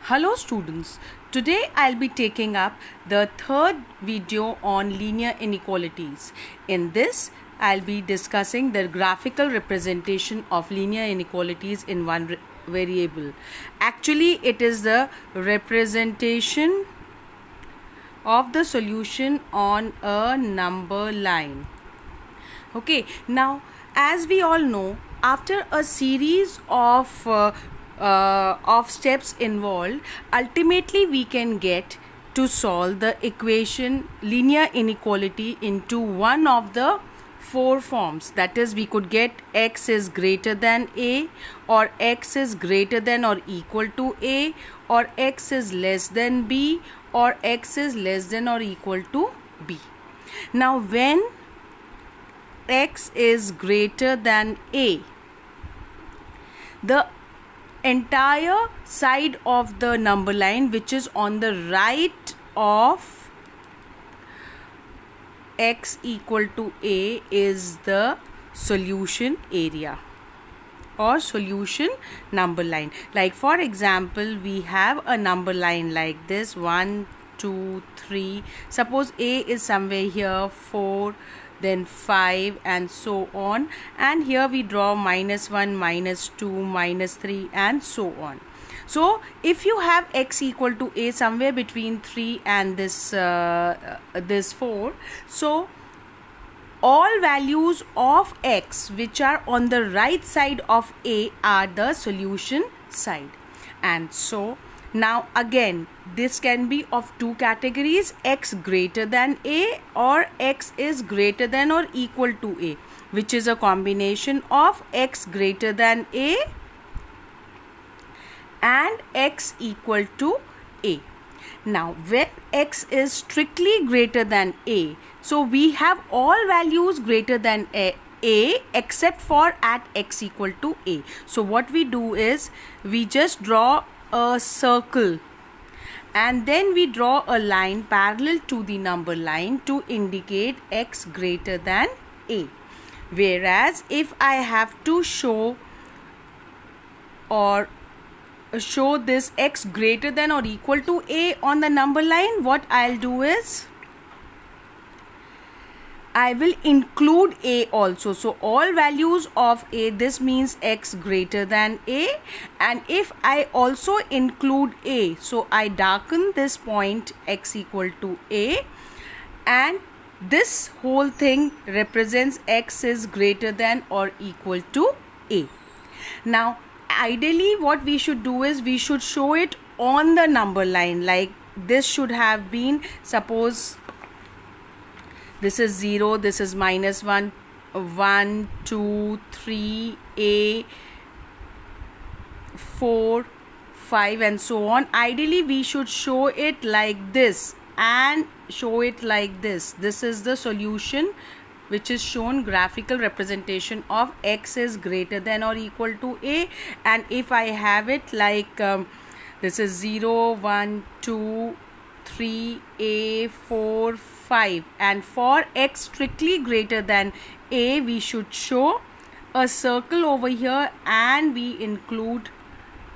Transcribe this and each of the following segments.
Hello students, today I'll be taking up the third video on linear inequalities. In this, I'll be discussing the graphical representation of linear inequalities in one variable. Actually, it is the representation of the solution on a number line. Okay, now as we all know, after a series of steps involved, ultimately we can get to solve the equation linear inequality into one of the four forms. That is, we could get x is greater than a, or x is greater than or equal to a, or x is less than b, or x is less than or equal to b. Now when x is greater than a, the entire side of the number line which is on the right of x equal to a is the solution area or solution number line. Like for example, we have a number line like this: 1, 2, 3. Suppose a is somewhere here, 4, then 5, and so on, and here we draw -1, -2, -3, and so on. So if you have x equal to a somewhere between 3 and this 4, so all values of x which are on the right side of a are the solution side. And so now again, this can be of two categories: x greater than a, or x is greater than or equal to a, which is a combination of x greater than a and x equal to a. Now when x is strictly greater than a, so we have all values greater than a except for at x equal to a. So what we do is we just draw a circle and then we draw a line parallel to the number line to indicate x greater than a. Whereas if I have to show this x greater than or equal to a on the number line, what I'll do is I will include a also. So all values of a, this means x greater than a, and if I also include a, so I darken this point x equal to a, and this whole thing represents x is greater than or equal to a. Now ideally what we should do is we should show it on the number line. Like this should have been, suppose this is 0, this is -1, 1, 2, 3, a, 4, 5, and so on. Ideally we should show it like this and show it like this. This is the solution which is shown graphical representation of x is greater than or equal to a. And if I have it like this is 0, 1, 2, 3, a, 4, 5, and for x strictly greater than a, we should show a circle over here and we include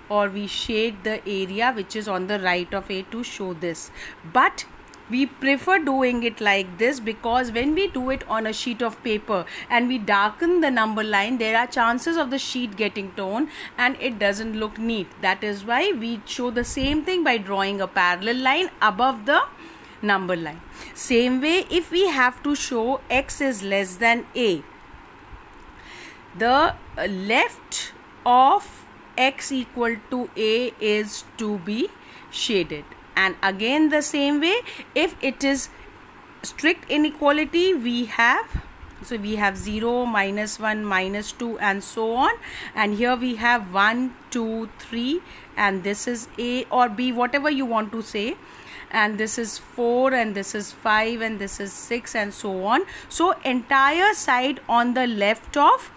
or we shade the area which is on the right of a to show this. But we prefer doing it like this because when we do it on a sheet of paper and we darken the number line, there are chances of the sheet getting torn and it doesn't look neat. That is why we show the same thing by drawing a parallel line above the number line. Same way, if we have to show x is less than a, the left of x equal to a is to be shaded. And again the same way, if it is strict inequality, we have 0, -1, -2, and so on, and here we have 1, 2, 3, and this is a or b, whatever you want to say, and this is 4, and this is 5, and this is 6, and so on. So entire side on the left of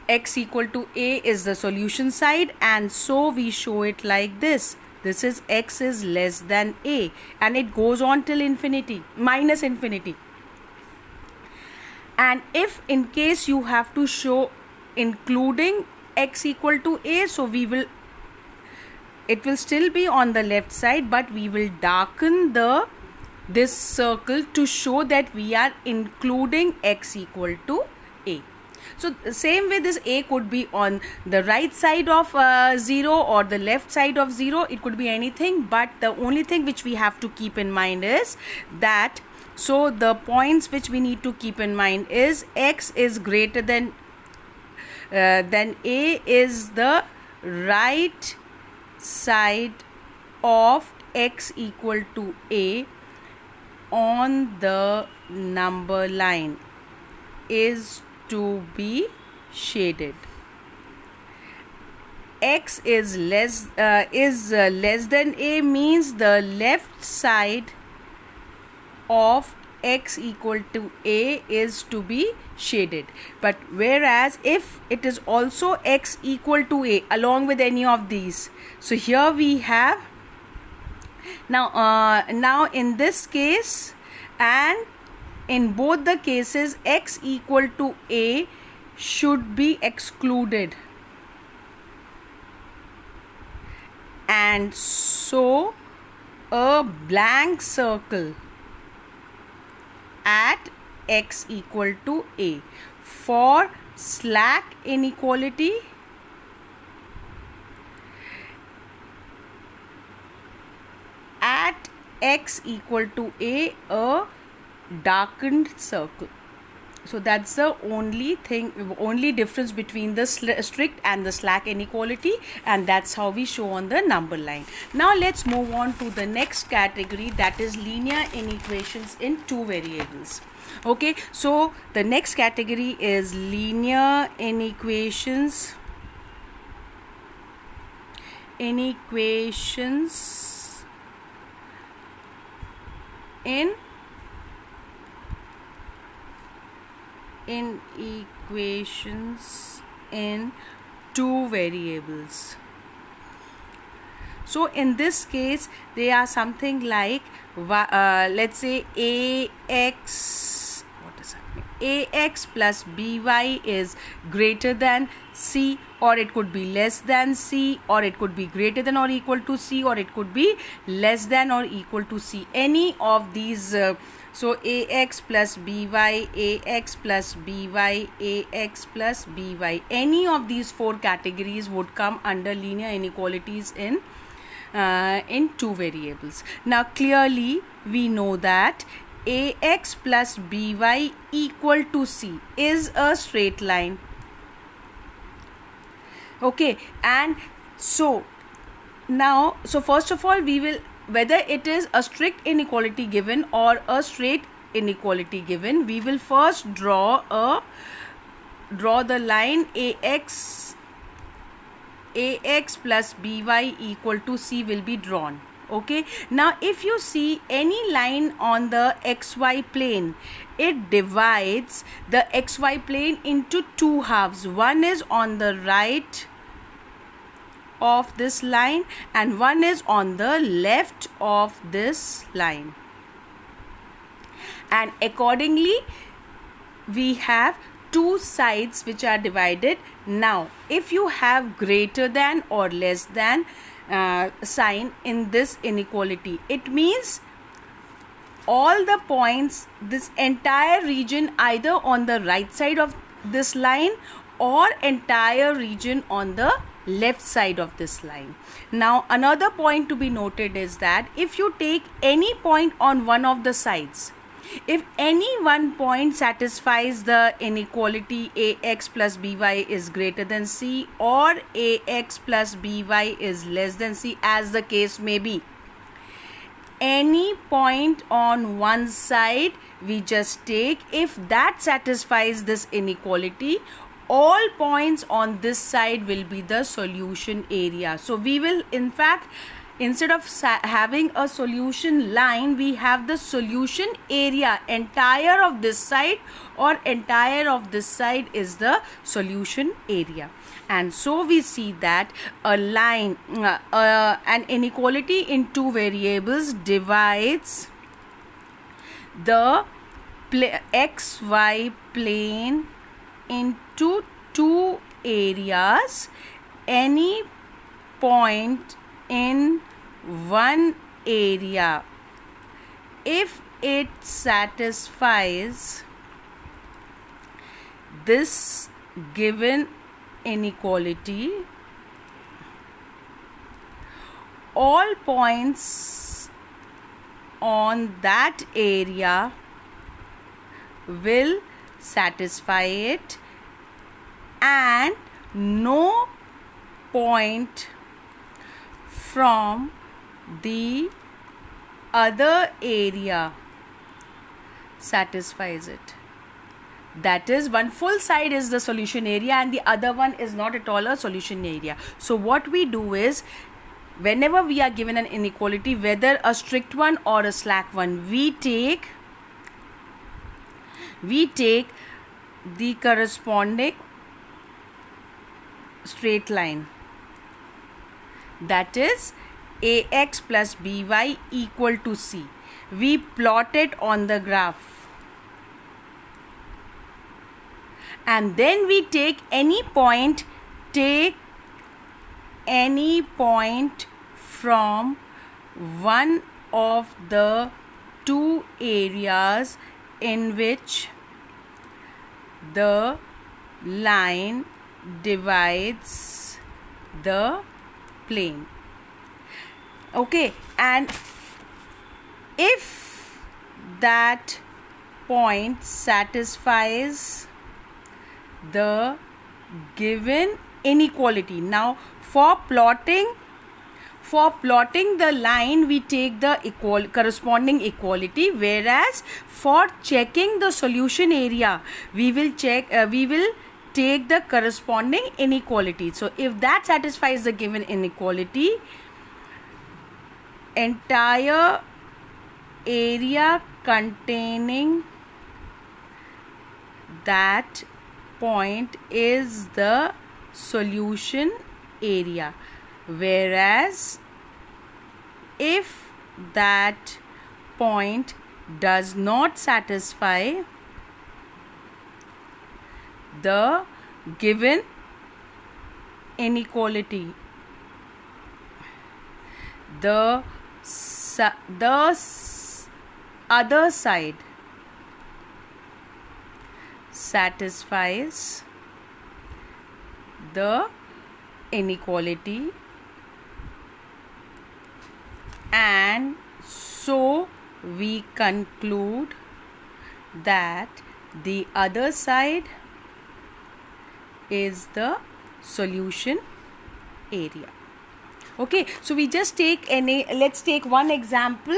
x equal to a is the solution side, and so we show it like this. This is x is less than a, and it goes on till infinity, minus infinity. And if in case you have to show including x equal to a, so we will it will still be on the left side, but we will darken this circle to show that we are including x equal to a. So same way, this a could be on the right side of 0 or the left side of 0. It could be anything, but the only thing which we have to keep in mind is that, so the points which we need to keep in mind is x is greater than a is the right side of x equal to a on the number line is to be shaded. X is less than a means the left side of x equal to a is to be shaded. But whereas if it is also x equal to a along with any of these, so here we have now in this case and in both the cases, x equal to a should be excluded, and so a blank circle at x equal to a. For slack inequality, at x equal to a darkened circle. So that's the only difference between the strict and the slack inequality, and that's how we show on the number line. Now let's move on to the next category, that is linear inequations in two variables. Okay, so the next category is linear inequations in equations in two variables. So in this case they are something like let's say ax plus by is greater than c, or it could be less than c, or it could be greater than or equal to c, or it could be less than or equal to c. Any of these so ax plus by, ax plus by, ax plus by, any of these four categories would come under linear inequalities in two variables. Now clearly we know that ax plus by equal to c is a straight line. Okay, and so now, so first of all we will, whether it is a strict inequality given or a straight inequality given, we will first draw the line ax plus by equal to c will be drawn. Okay, now if you see any line on the xy plane, it divides the xy plane into two halves. One is on the right of this line and one is on the left of this line, and accordingly we have two sides which are divided. Now if you have greater than or less than sign in this inequality, it means all the points, this entire region, either on the right side of this line or entire region on the left side of this line. Now another point to be noted is that if you take any point on one of the sides, if any one point satisfies the inequality ax plus by is greater than c or ax plus by is less than c, as the case may be, any point on one side we just take, if that satisfies this inequality, all points on this side will be the solution area. So we will, in fact, instead of having a solution line, we have the solution area. Entire of this side or entire of this side is the solution area. And so we see that a line, an inequality in two variables divides the xy plane into two areas. Any point in one area if it satisfies this given inequality, all points on that area will satisfy it, and no point from the other area satisfies it. That is, one full side is the solution area and the other one is not at all a solution area. So what we do is, whenever we are given an inequality, whether a strict one or a slack one, we take the corresponding straight line, that is ax plus by equal to c. We plot it on the graph, and then we take any point from one of the two areas in which the line divides the plane. Okay, and if that point satisfies the given inequality. Now for plotting the line, we take the corresponding equality, whereas for checking the solution area, we will take the corresponding inequality. So if that satisfies the given inequality, entire area containing that point is the solution area, whereas if that point does not satisfy the given inequality, the other side satisfies the inequality, and so we conclude that the other side is the solution area. Okay, so we just let's take one example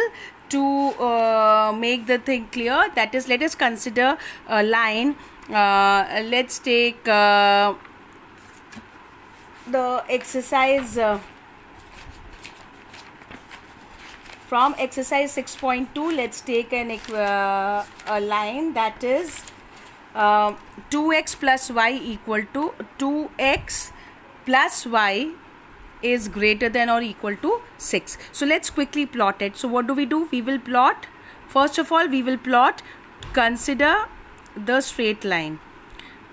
to make the thing clear. That is, let us consider a line. Let's take the exercise from exercise 6.2. Let's take a line, that is 2x plus y equal to 2x plus y is greater than or equal to 6. So let's quickly plot it. So what do? We will plot, first of all, consider the straight line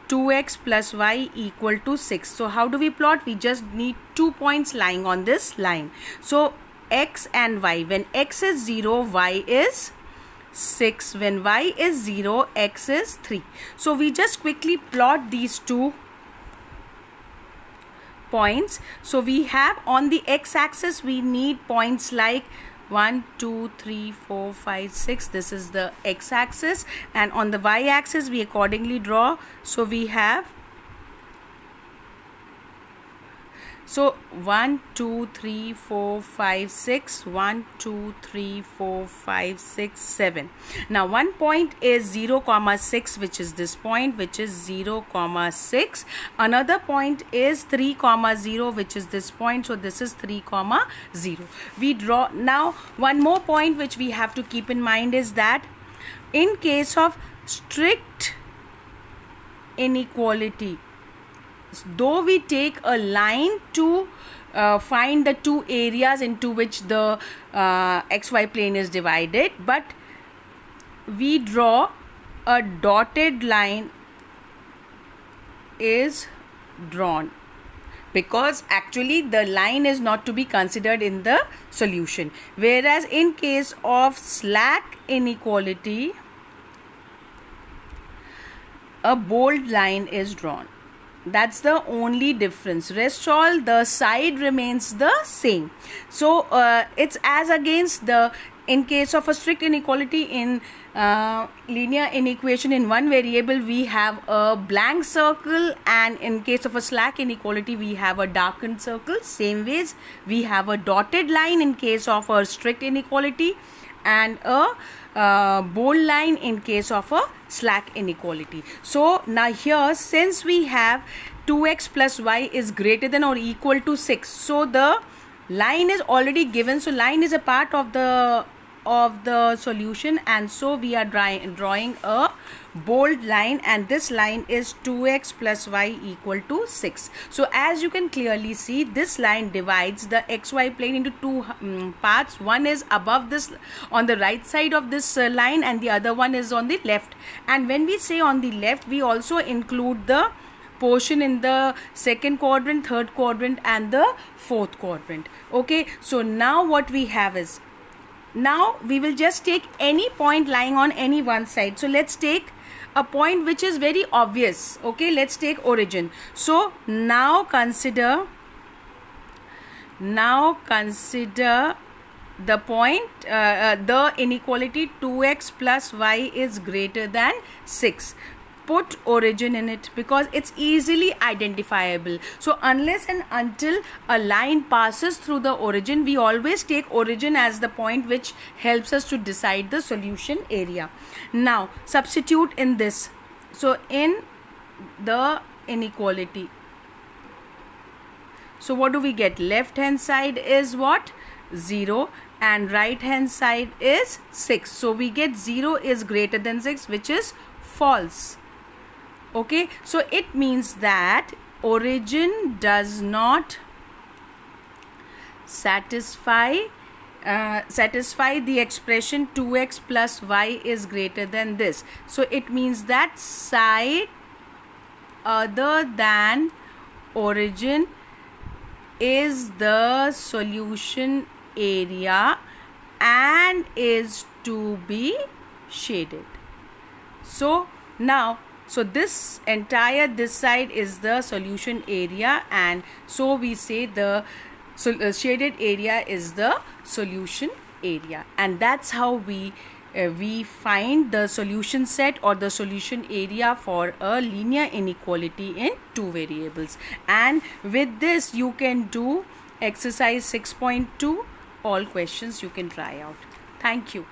2x plus y equal to 6. So how do we plot? We just need 2 points lying on this line. So x and y, when x is 0, y is 6. When y is 0, x is 3. So we just quickly plot these 2 points. So we have on the x-axis, we need points like 1, 2, 3, 4, 5, 6. This is the x-axis, and on the y-axis we accordingly draw. So we have 1, 2, 3, 4, 5, 6. 1, 2, 3, 4, 5, 6, 7. Now one point is 0, 6, which is this point, which is 0, 6. Another point is 3, 0, which is this point. So this is 3, 0. We draw. Now one more point which we have to keep in mind is that in case of strict inequality, though we take a line to find the two areas into which the xy plane is divided, but we draw a dotted line is drawn. because actually the line is not to be considered in the solution. Whereas in case of slack inequality, a bold line is drawn. That's the only difference. Rest all the side remains the same. So it's as against the, in case of a strict inequality in linear inequation in one variable, we have a blank circle, and in case of a slack inequality we have a darkened circle. Same ways we have a dotted line in case of a strict inequality and a bold line in case of a slack inequality. So now here, since we have 2x plus y is greater than or equal to 6, so the line is already given, so line is a part of the solution, and so we are drawing a bold line, and this line is 2x plus y equal to 6. So as you can clearly see, this line divides the xy plane into two parts. One is above this on the right side of this line, and the other one is on the left. And when we say on the left, we also include the portion in the second quadrant, third quadrant and the fourth quadrant. Okay, so now what we have is, now we will just take any point lying on any one side. So let's take a point which is very obvious. Okay, let's take origin. So now consider the point, the inequality 2x plus y is greater than 6. Put origin in it because it's easily identifiable. So unless and until a line passes through the origin, we always take origin as the point which helps us to decide the solution area. Now substitute in this. So in the inequality, so what do we get? Left hand side is what? 0, and right hand side is 6. So we get 0 is greater than 6, which is false. Okay, so it means that origin does not satisfy the expression 2x plus y is greater than this. So it means that side other than origin is the solution area and is to be shaded. So now, so this entire, this side is the solution area, and so we say the shaded area is the solution area, and that's how we find the solution set or the solution area for a linear inequality in two variables. And with this you can do exercise 6.2. all questions you can try out. Thank you.